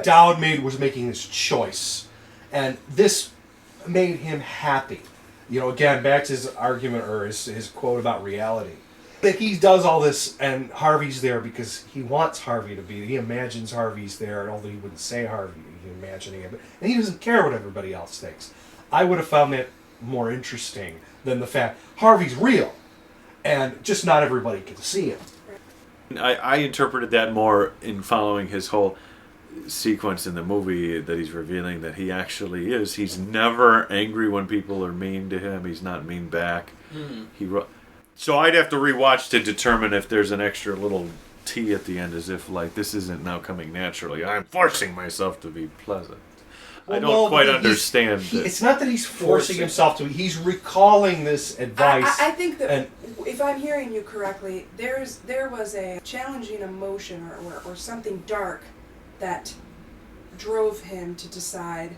Dowd was making this choice, and this made him happy. Again, back to his argument or his quote about reality. That he does all this, and Harvey's there because he wants Harvey to be. He imagines Harvey's there, although he wouldn't say Harvey, he's imagining it. And he doesn't care what everybody else thinks. I would have found that more interesting than the fact Harvey's real, and just not everybody can see him. I interpreted that more in following his whole sequence in the movie that he's revealing that he actually is. He's never angry when people are mean to him. He's not mean back. So I'd have to rewatch to determine if there's an extra little T at the end, as if like this isn't now coming naturally. I'm forcing myself to be pleasant. I don't quite understand it. It's not that he's forcing himself to. He's recalling this advice. I think that if I'm hearing you correctly, there was a challenging emotion or something dark that drove him to decide,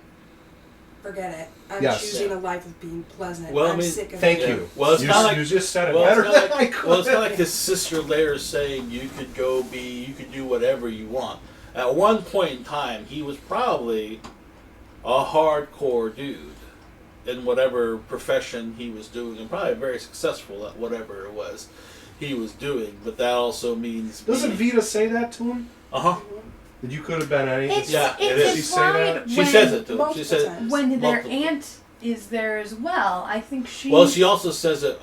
forget it. I'm choosing a life of being pleasant. I'm sick of it. Thank you. Well, it's not like you just said it better than I could. Well, it's not like his sister later saying you could do whatever you want. At one point in time, he was probably a hardcore dude in whatever profession he was doing, and probably very successful at whatever it was he was doing. But that also means doesn't Vita say that to him? That you could have been any. It's Did she say that? She says it to him. She says when their aunt is there as well. I think she. Well, she also says it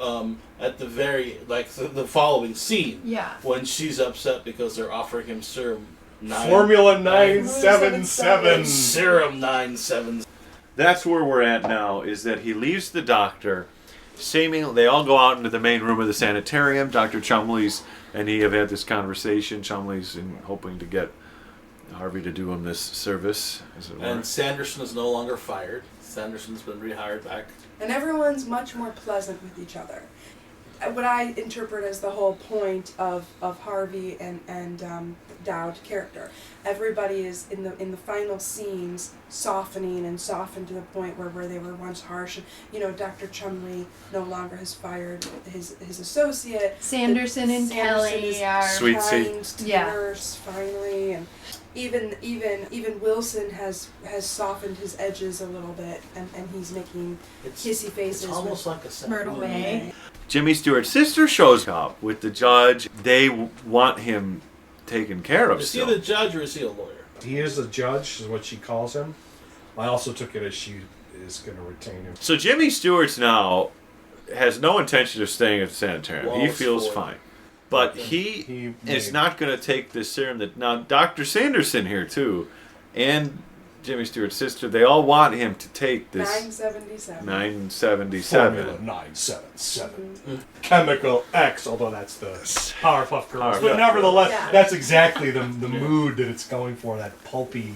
at the very the following scene. Yeah. When she's upset because they're offering him serum. Formula 977. Serum 977. That's where we're at now. Is that he leaves the doctor. Seemingly, they all go out into the main room of the sanitarium. Dr. Chumley's and he have had this conversation. Chumley's hoping to get Harvey to do him this service, as it were. And Sanderson is no longer fired. Sanderson's been rehired back. And everyone's much more pleasant with each other. What I interpret as the whole point of Harvey and Dowd character. Everybody is in the final scenes softening and softened to the point where they were once harsh. And, Dr. Chumley no longer has fired his associate. Sanderson and Kelly are Sweet kind to the Yeah. nurse finally, and even Wilson has softened his edges a little bit, and he's making kissy faces. It's almost like a Myrtle May. Jimmy Stewart's sister shows up with the judge. They want him taken care of. Is he still. the judge or is he a lawyer? He is a judge, is what she calls him. I also took it as she is going to retain him. So Jimmy Stewart's now has no intention of staying at the sanitarium. He feels fine. But he is not going to take this serum. Now, Dr. Sanderson here, too, and Jimmy Stewart's sister, they all want him to take this 977. 977. Formula 977. Chemical X, although that's the Powerpuff Girls. Powerpuff But nevertheless, Yeah. that's exactly the mood that it's going for, that pulpy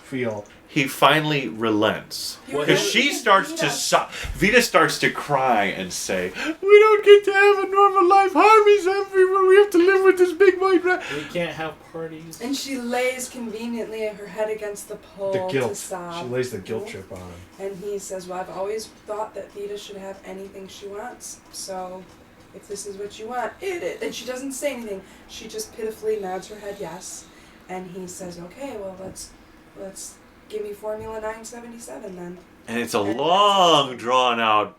feel. He finally relents. Well, Because she starts to Vita starts to cry and say, "We don't get to have a normal life. Harvey's everywhere. We have to live with this big white rat." We can't have parties. And she lays conveniently her head against the pole The to guilt. sob. She lays the guilt trip on him. And he says, "Well, I've always thought that Vita should have anything she wants. So, if this is what you want, and she doesn't say anything. She just pitifully nods her head yes. And he says, "Okay, well, let's give me Formula 977 then." And it's a long, drawn-out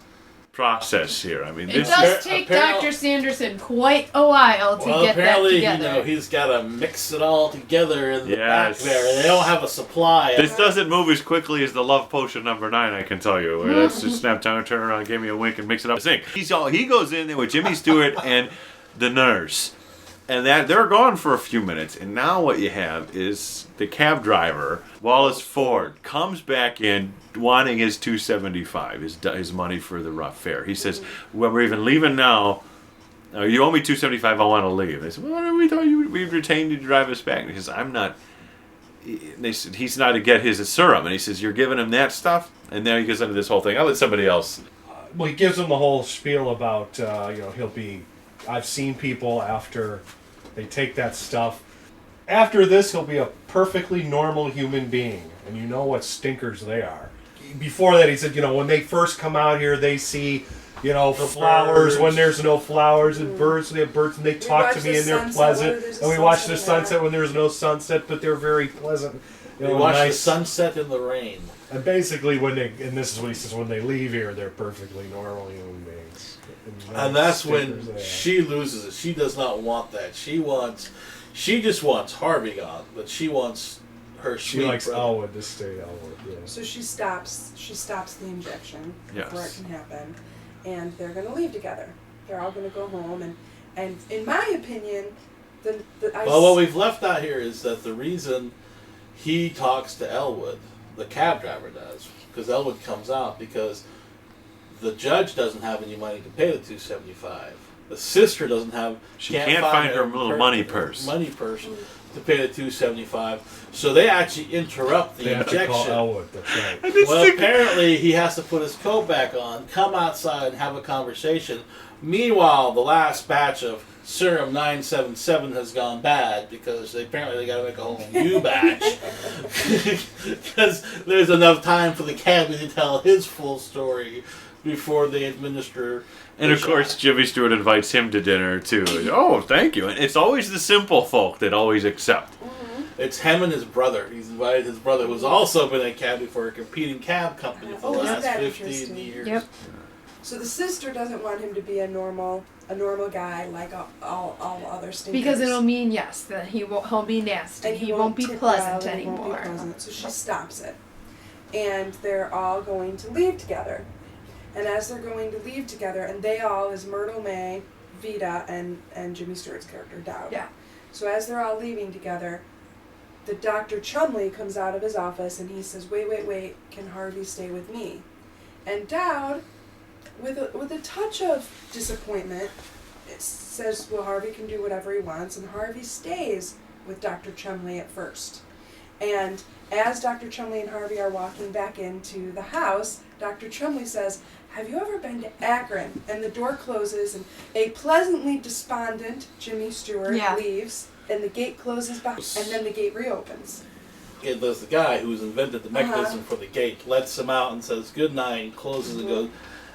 process here. I mean, It this does take Dr. Sanderson quite a while to get that apparently, together. he's got to mix it all together in the back Yes. there. And they don't have a supply. This doesn't move as quickly as the love potion number 9, I can tell you. Where that's just snap down, turn around, give me a wink, and mix it up. Sink. He goes in there with Jimmy Stewart and the nurse, and they're gone for a few minutes. And now what you have is the cab driver, Wallace Ford, comes back in wanting his $275, his money for the rough fare. He says, "Well, we're even leaving now. You owe me $275. I want to leave." They said, "Well, we thought we'd retained you to drive us back." And he says, "I'm not." They said he's not to get his serum, and he says, "You're giving him that stuff." And now he goes into this whole thing. I'll let somebody else. Well, he gives him the whole spiel about, he'll be... I've seen people after they take that stuff. After this, he'll be a perfectly normal human being. And you know what stinkers they are. Before that, he said, when they first come out here, they see, flowers birds. when there's no flowers, and birds when they have birds, and they talk to watch me the and they're sunset pleasant. when there's a And we watch the sunset. sunset when there's no sunset, but they're very pleasant. We watch the nice. sunset in the rain. And basically, and this is what he says, when they leave here, they're perfectly normal human beings. And that's when stinkers they are. she loses it. She does not want that. She just wants Harvey gone, but she wants her She sweet likes brother. Elwood to stay Elwood, yeah. So she stops the injection Yes. before it can happen, and they're going to leave together. They're all going to go home, and in my opinion, Well, what we've left out here is that the reason he talks to Elwood, the cab driver does, because Elwood comes out because the judge doesn't have any money to pay the $275. The sister doesn't have. She can't find her little money purse. Money purse to pay the $275. So they actually interrupt the They have to injection. call Elwood, that's right. Well, apparently he has to put his coat back on, come outside, and have a conversation. Meanwhile, the last batch of serum 977 has gone bad because they got to make a whole new batch because there's enough time for the cabbie to tell his full story before they administer. And of course, Jimmy Stewart invites him to dinner too. Oh, thank you. And it's always the simple folk that always accept. It's him and his brother. He's invited his brother, who's also been a cabbie for a competing cab company for the isn't last that 15 interesting? years. Yep. So the sister doesn't want him to be a normal guy like all other stinkers. Because it'll mean, yes, that he'll be nasty. And He won't be tip pleasant well, and he won't be anymore. pleasant. So she stops it. and they're all going to leave together. And as they're going to leave together, and they all is Myrtle May, Vida, and Jimmy Stewart's character, Dowd. Yeah. So as they're all leaving together, the Dr. Chumley comes out of his office and he says, wait, can Harvey stay with me? And Dowd, with a touch of disappointment, says, well, Harvey can do whatever he wants, and Harvey stays with Dr. Chumley at first. And as Dr. Chumley and Harvey are walking back into the house, Dr. Chumley says, have you ever been to Akron? And the door closes, and a pleasantly despondent Jimmy Stewart leaves, and the gate closes back, and then the gate reopens. There's the guy who's invented the mechanism for the gate, lets him out and says good night, closes and goes.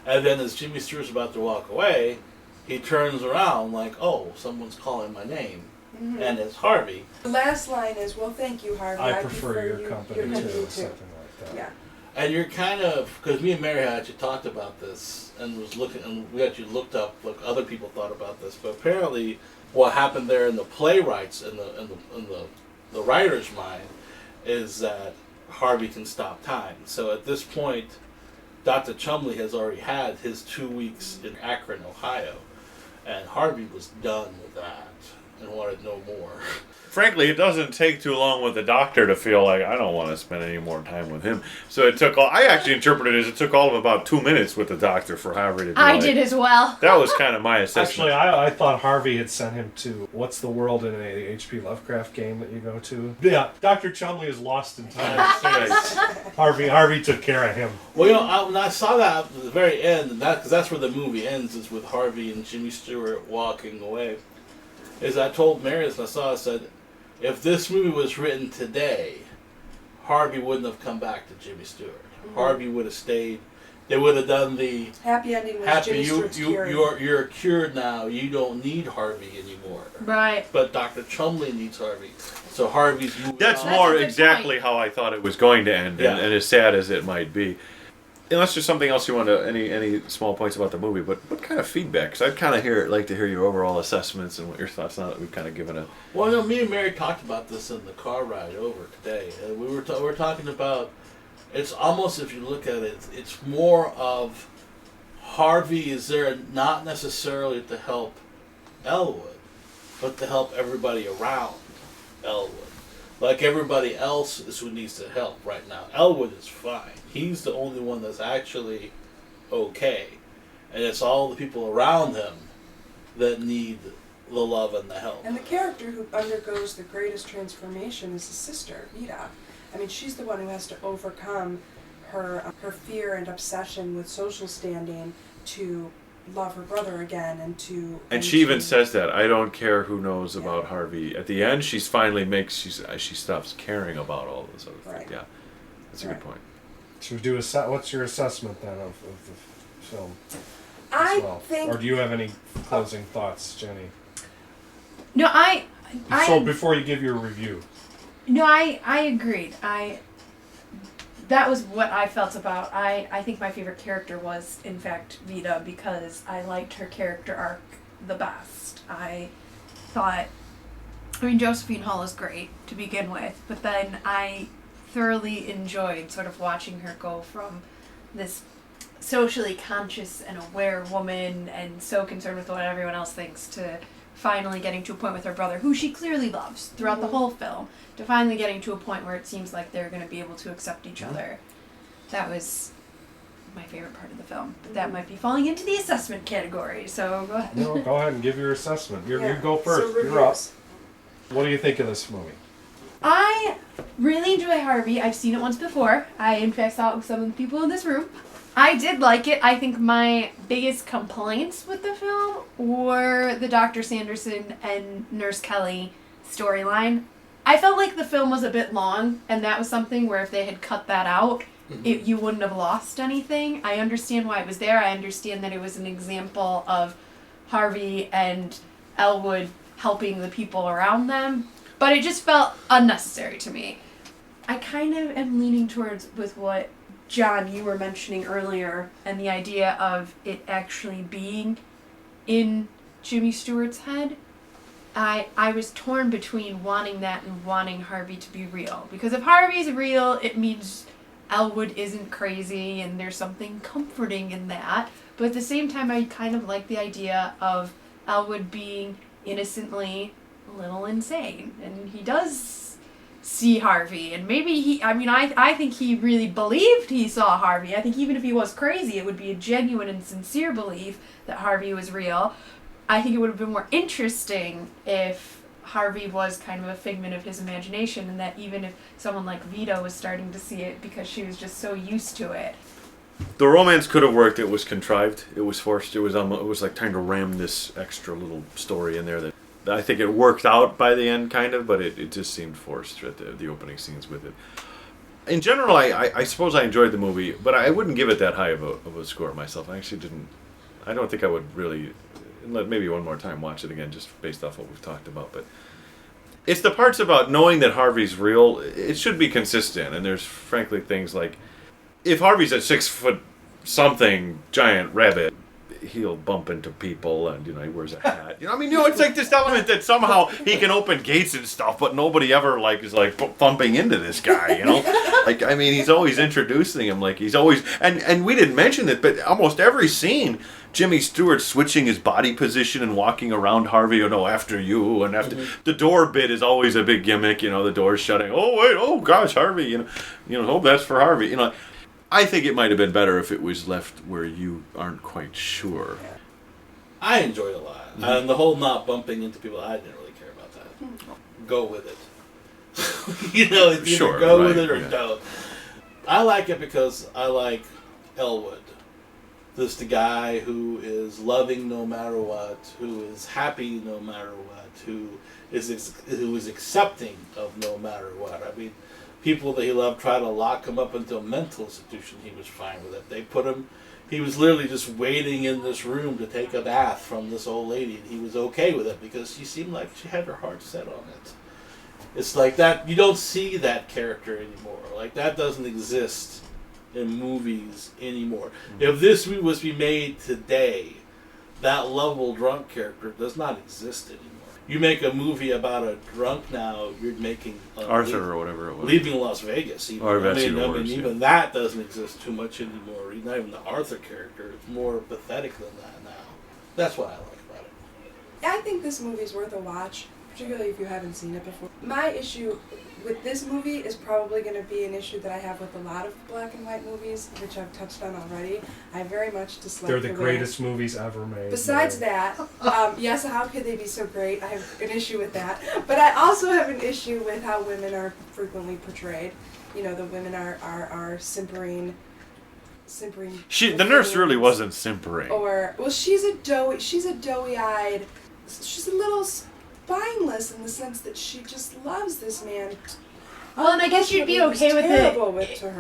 And then as Jimmy Stewart's about to walk away, he turns around like, oh, someone's calling my name. And it's Harvey. The last line is, well, thank you, Harvey. I prefer your company too, something like that. Yeah. And you're kind of, because me and Mary had actually talked about this and was looking, and we actually looked up what other people thought about this. But apparently, what happened there in the playwrights and the writer's mind is that Harvey can stop time. So at this point, Dr. Chumley has already had his 2 weeks in Akron, Ohio, and Harvey was done with that and wanted no more. Frankly, it doesn't take too long with the doctor to feel like, I don't want to spend any more time with him. So it took I actually interpreted it as it took all of about 2 minutes with the doctor for Harvey to be I did as well. That was kind of my assessment. Actually, I thought Harvey had sent him to What's the World in a H.P. Lovecraft game that you go to. Yeah, Dr. Chumley is lost in time. Harvey took care of him. Well, you know, when I saw that at the very end, and because that's where the movie ends, is with Harvey and Jimmy Stewart walking away, is I told Marius, and I saw it, said, if this movie was written today, Harvey wouldn't have come back to Jimmy Stewart. Harvey would have stayed. They would have done the happy ending was Jimmy Stewart's cured. You're cured now. You don't need Harvey anymore. Right. But Dr. Chumley needs Harvey. So Harvey's moving That's on. more exactly how I thought it was going to end, and as sad as it might be. Unless there's something else you want to, any small points about the movie, but what kind of feedback? Because I'd kind of like to hear your overall assessments and what your thoughts now that we've kind of given a... Well, you know, me and Mary talked about this in the car ride over today. We were talking about, it's almost, if you look at it, it's more of Harvey is there not necessarily to help Elwood, but to help everybody around Elwood. Like everybody else is who needs to help right now. Elwood is fine. He's the only one that's actually okay. And it's all the people around him that need the love and the help. And the character who undergoes the greatest transformation is his sister, Vida. I mean, she's the one who has to overcome her fear and obsession with social standing to love her brother again and to... And she even says that, I don't care who knows about Harvey. At the end, she's finally she stops caring about all those other things. Yeah, that's a good point. Should we do what's your assessment then of the film? I think... Or do you have any closing thoughts, Jenny? No, So before you give your review. No, I agreed. That was what I felt about. I think my favorite character was, in fact, Vida, because I liked her character arc the best. Josephine Hall is great to begin with, but then I thoroughly enjoyed sort of watching her go from this socially conscious and aware woman and so concerned with what everyone else thinks to finally getting to a point with her brother, who she clearly loves throughout the whole film, to finally getting to a point where it seems like they're going to be able to accept each other. That was my favorite part of the film. But that might be falling into the assessment category, so go ahead. No, go ahead and give your assessment. You go first. You're up. What do you think of this movie? I really enjoy Harvey. I've seen it once before. I, in fact, saw it with some of the people in this room. I did like it. I think my biggest complaints with the film were the Dr. Sanderson and Nurse Kelly storyline. I felt like the film was a bit long, and that was something where if they had cut that out, you wouldn't have lost anything. I understand why it was there. I understand that it was an example of Harvey and Elwood helping the people around them, but it just felt unnecessary to me. I kind of am leaning towards with what John, you were mentioning earlier, and the idea of it actually being in Jimmy Stewart's head. I was torn between wanting that and wanting Harvey to be real. Because if Harvey's real, it means Elwood isn't crazy, and there's something comforting in that. But at the same time, I kind of like the idea of Elwood being innocently a little insane. And he does see Harvey, and maybe I think he really believed he saw Harvey. I think even if he was crazy, it would be a genuine and sincere belief that Harvey was real. I think it would have been more interesting if Harvey was kind of a figment of his imagination, and that even if someone like Vito was starting to see it because she was just so used to it. The romance could have worked. It was contrived. It was forced. It was like trying to ram this extra little story in there that I think it worked out by the end, kind of, but it just seemed forced at the opening scenes with it. In general, I suppose I enjoyed the movie, but I wouldn't give it that high of a score myself. I actually didn't. I don't think I would really, maybe one more time, watch it again, just based off what we've talked about. But it's the parts about knowing that Harvey's real. It should be consistent, and there's frankly things like, if Harvey's a 6 foot something giant rabbit, he'll bump into people, and he wears a hat. It's like this element that somehow he can open gates and stuff, but nobody ever is bumping into this guy. He's always introducing him, he's always, and we didn't mention it, but almost every scene, Jimmy Stewart switching his body position and walking around Harvey. After you, and after the door bit is always a big gimmick. The door's shutting. Oh wait, oh gosh, Harvey. Hope that's for Harvey. I think it might have been better if it was left where you aren't quite sure. I enjoyed it a lot. And the whole not bumping into people, I didn't really care about that. Go with it. Either sure, go with it or don't. I like it because I like Elwood. This the guy who is loving no matter what, who is happy no matter what, who is accepting of no matter what. People that he loved try to lock him up into a mental institution. He was fine with it. He was literally just waiting in this room to take a bath from this old lady, and he was okay with it because she seemed like she had her heart set on it. It's like that. You don't see that character anymore. That doesn't exist in movies anymore. If this movie was to be made today, that lovable drunk character does not exist anymore. You make a movie about a drunk now, you're making Arthur or whatever it was. Leaving Las Vegas. Even that doesn't exist too much anymore. Not even the Arthur character. It's more pathetic than that now. That's what I like about it. I think this movie's worth a watch, particularly if you haven't seen it before. My issue with this movie is probably going to be an issue that I have with a lot of black and white movies, which I've touched on already. I very much dislike They're the greatest movies ever made. Besides that, yes, how could they be so great? I have an issue with that. But I also have an issue with how women are frequently portrayed. The women are simpering. The nurse really wasn't simpering. She's a doughy-eyed. She's a little spineless in the sense that she just loves this man. Well, and I guess you'd be okay with it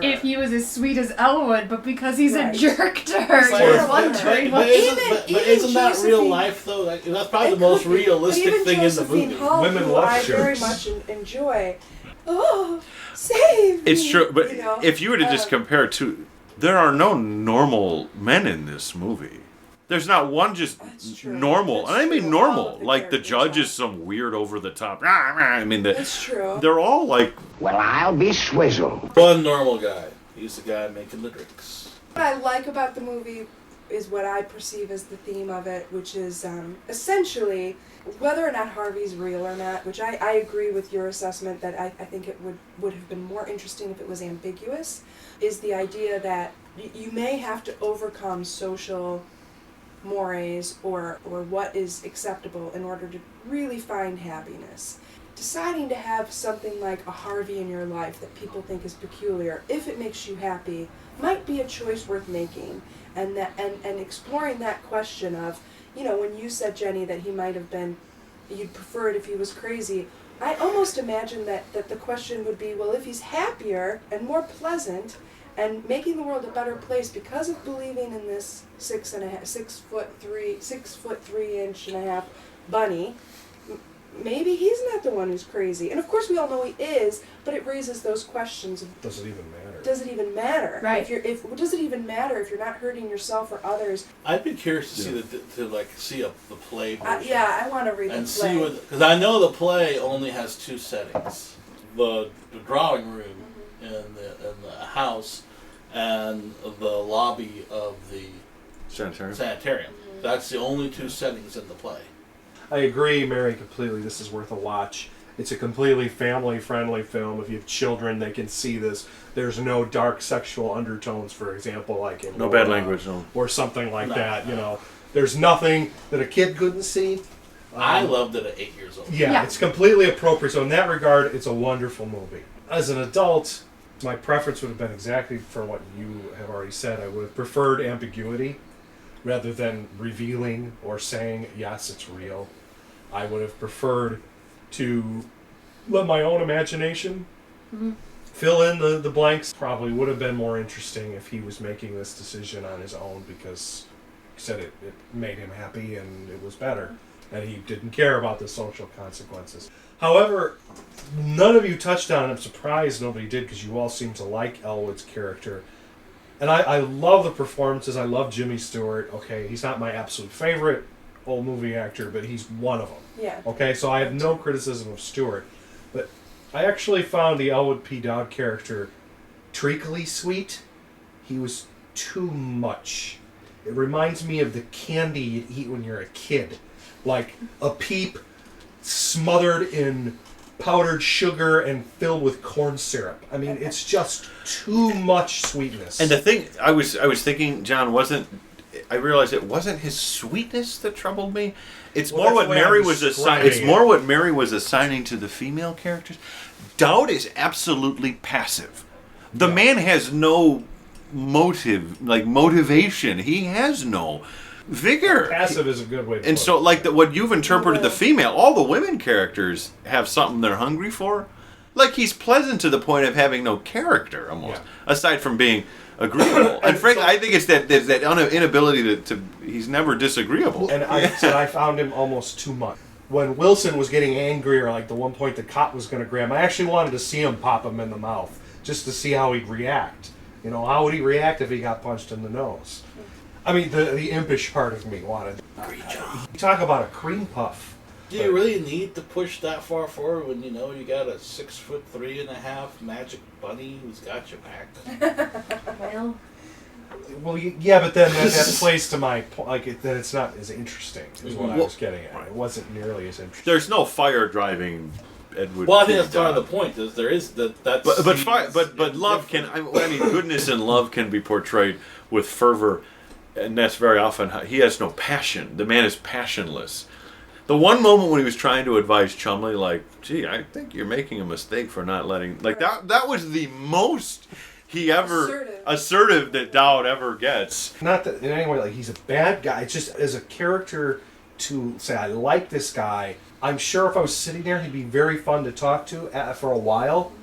if he was as sweet as Elwood, but because he's a jerk to her, you're wondering. But isn't that real life, though? That's probably the most realistic thing in the movie. Women love I very much enjoy. Oh, save me! It's true, but if you were to just compare to, there are no normal men in this movie. There's not one just normal, and I mean normal. The judge is some weird over-the-top. That's true. They're all well, I'll be swizzled. One normal guy. He's the guy making the drinks. What I like about the movie is what I perceive as the theme of it, which is essentially whether or not Harvey's real or not, which I agree with your assessment that I think it would have been more interesting if it was ambiguous, is the idea that you may have to overcome social mores or what is acceptable in order to really find happiness. Deciding to have something like a Harvey in your life that people think is peculiar, if it makes you happy, might be a choice worth making. And exploring that question of, when you said, Jenny, that he might have been, you'd prefer it if he was crazy, I almost imagine that the question would be, well, if he's happier and more pleasant and making the world a better place because of believing in this 6'3" bunny, maybe he's not the one who's crazy. And of course we all know he is, but it raises those questions of, does it even matter? Does it even matter? Right. Does it even matter if you're not hurting yourself or others? I'd be curious to see the play version. I want to read the play. Because I know the play only has 2 settings: the drawing room and the house and the lobby of the sanitarium. That's the only two settings in the play. I agree, Mary, completely. This is worth a watch. It's a completely family-friendly film. If you have children, they can see this. There's no dark sexual undertones, for example, like in No bad language, no. or something like that. You know, there's nothing that a kid couldn't see. I loved it at 8 years old. Yeah, it's completely appropriate. So in that regard, it's a wonderful movie. As an adult, my preference would have been exactly for what you have already said. I would have preferred ambiguity rather than revealing or saying, yes, it's real. I would have preferred to let my own imagination fill in the blanks. Probably would have been more interesting if he was making this decision on his own because he said it made him happy and it was better. And he didn't care about the social consequences. However, none of you touched on it. I'm surprised nobody did because you all seem to like Elwood's character. And I love the performances. I love Jimmy Stewart. Okay, he's not my absolute favorite old movie actor, but he's one of them. Yeah. Okay, so I have no criticism of Stewart. But I actually found the Elwood P. Dowd character treacly sweet. He was too much. It reminds me of the candy you eat when you're a kid. Like a Peep smothered in powdered sugar and filled with corn syrup. I mean, it's just too much sweetness. And the thing I was thinking, John, I realized it wasn't his sweetness that troubled me. It's more what Mary was assigning. It's more what Mary was assigning to the female characters. Dowd is absolutely passive. The man has no motivation. He has no vigor. Passive is a good way to put and so, it. like what you've interpreted the female, all the women characters have something they're hungry for. Like he's pleasant to the point of having no character, almost, aside from being agreeable. And frankly, I think it's that inability to he's never disagreeable. And I said I found him almost too much. When Wilson was getting angry, or like the one point the cop was going to grab him, I actually wanted to see him pop him in the mouth just to see how he'd react. You know, how would he react if he got punched in the nose? I mean, the impish part of me wanted. You talk about a cream puff. Do you really need to push that far forward when you know you got a 6'3.5" magic bunny who's got your back? Well, yeah, but then that plays to my point. Then it's not as interesting. Is what I was getting at. It wasn't nearly as interesting. There's no fire driving Edward. Well, I think that's part of the point. Is there is that. But love can. I mean, goodness and love can be portrayed with fervor, and that's very often he has no passion. The man is passionless. The one moment when he was trying to advise Chumley, like, "Gee, I think you're making a mistake for not letting," like that was the most he ever assertive that Dowd ever gets. Not that in any way like he's a bad guy. It's just as a character to say I like this guy. I'm sure if I was sitting there, he'd be very fun to talk to for a while.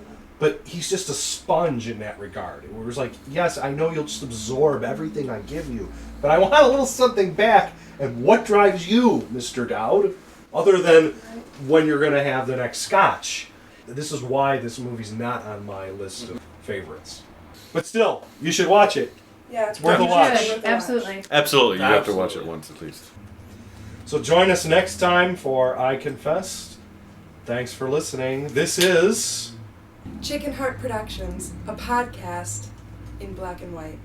But he's just a sponge in that regard. It was like, yes, I know you'll just absorb everything I give you, but I want a little something back. And what drives you, Mr. Dowd, other than when you're going to have the next scotch? This is why this movie's not on my list of favorites. But still, you should watch it. Yeah, it's worth a watch. Absolutely. Absolutely, you have to watch it once at least. So join us next time for I Confess. Thanks for listening. This is Chicken Heart Productions, a podcast in black and white.